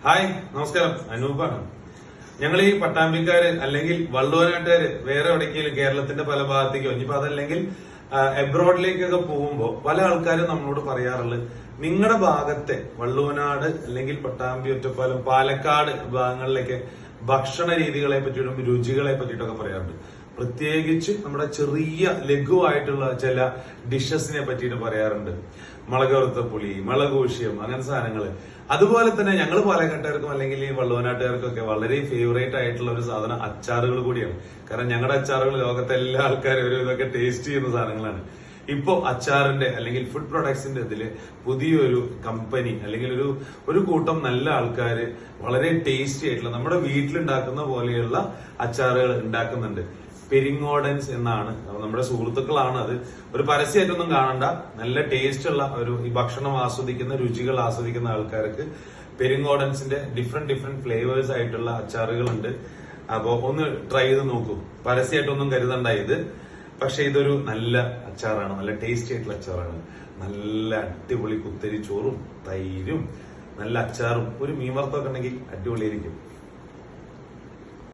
Hi, നമസ്കാരം. അനൂപാണ്. ഞങ്ങൾ ഈ പട്ടാമ്പിക്കാര് അല്ലെങ്കിൽ വള്ളുവനാട്ടുകാര് വേറെ എവിടേക്കെങ്കിലും കേരളത്തിന്റെ പല ഭാഗത്തേക്കോ ഇനിയിപ്പോ അതല്ലെങ്കിൽ എബ്രോഡിലേക്കൊക്കെ പോകുമ്പോൾ പല ആൾക്കാരും നമ്മളോട് പറയാറുള്ളത് നിങ്ങളുടെ ഭാഗത്തെ വള്ളുവനാട് അല്ലെങ്കിൽ പട്ടാമ്പി, ഒറ്റപ്പാലം, പാലക്കാട് ഭാഗങ്ങളിലേക്ക് ഭക്ഷണ രീതികളെ പറ്റിയിട്ടും രുചികളെ പറ്റിയിട്ടൊക്കെ പറയാറുണ്ട്. പ്രത്യേകിച്ച് നമ്മുടെ ചെറിയ ലഘുവായിട്ടുള്ള ചില ഡിഷസിനെ പറ്റിയിട്ട് പറയാറുണ്ട്. മുളക് വറുത്ത പുളി, മുളകൂഷ്യം, അങ്ങനെ സാധനങ്ങൾ. അതുപോലെ തന്നെ ഞങ്ങൾ പാലക്കാട്ടുകാർക്കും അല്ലെങ്കിൽ ഈ വള്ളുവനാട്ടുകാർക്കൊക്കെ വളരെ ഫേവറേറ്റ് ആയിട്ടുള്ള ഒരു സാധനം അച്ചാറുകൾ കൂടിയാണ്. കാരണം ഞങ്ങളുടെ അച്ചാറുകൾ ലോകത്തെ എല്ലാ ആൾക്കാരും ഒരു ഇതൊക്കെ ടേസ്റ്റ് ചെയ്യുന്ന സാധനങ്ങളാണ്. ഇപ്പോ അച്ചാറിന്റെ അല്ലെങ്കിൽ ഫുഡ് പ്രൊഡക്ട്സിന്റെ ഇതില് പുതിയൊരു കമ്പനി അല്ലെങ്കിൽ ഒരു കൂട്ടം നല്ല ആൾക്കാര് വളരെ ടേസ്റ്റി ആയിട്ടുള്ള നമ്മുടെ വീട്ടിലുണ്ടാക്കുന്ന പോലെയുള്ള അച്ചാറുകൾ ഉണ്ടാക്കുന്നുണ്ട്. പെരിങ്ങോഡൻസ് എന്നാണ് നമ്മുടെ സുഹൃത്തുക്കളാണ് അത്. ഒരു പരസ്യമായിട്ടൊന്നും കാണണ്ട. നല്ല ടേസ്റ്റ് ഉള്ള ഈ ഭക്ഷണം ആസ്വദിക്കുന്ന, രുചികൾ ആസ്വദിക്കുന്ന ആൾക്കാർക്ക് പെരിങ്ങോഡൻസിന്റെ ഡിഫറെന്റ് ഫ്ലേവേഴ്സ് ആയിട്ടുള്ള അച്ചാറുകളുണ്ട്. അപ്പൊ ഒന്ന് ട്രൈ ചെയ്ത് നോക്കൂ. പരസ്യമായിട്ടൊന്നും കരുതണ്ട ഇത്. പക്ഷെ ഇതൊരു നല്ല അച്ചാറാണ്, നല്ല ടേസ്റ്റി ആയിട്ടുള്ള അച്ചാറാണ്. നല്ല അടിപൊളി കുത്തരി ചോറും തൈരും നല്ല അച്ചാറും ഒരു മീൻ വറുത്തൊക്കെ ഉണ്ടെങ്കിൽ അടിപൊളിയായിരിക്കും.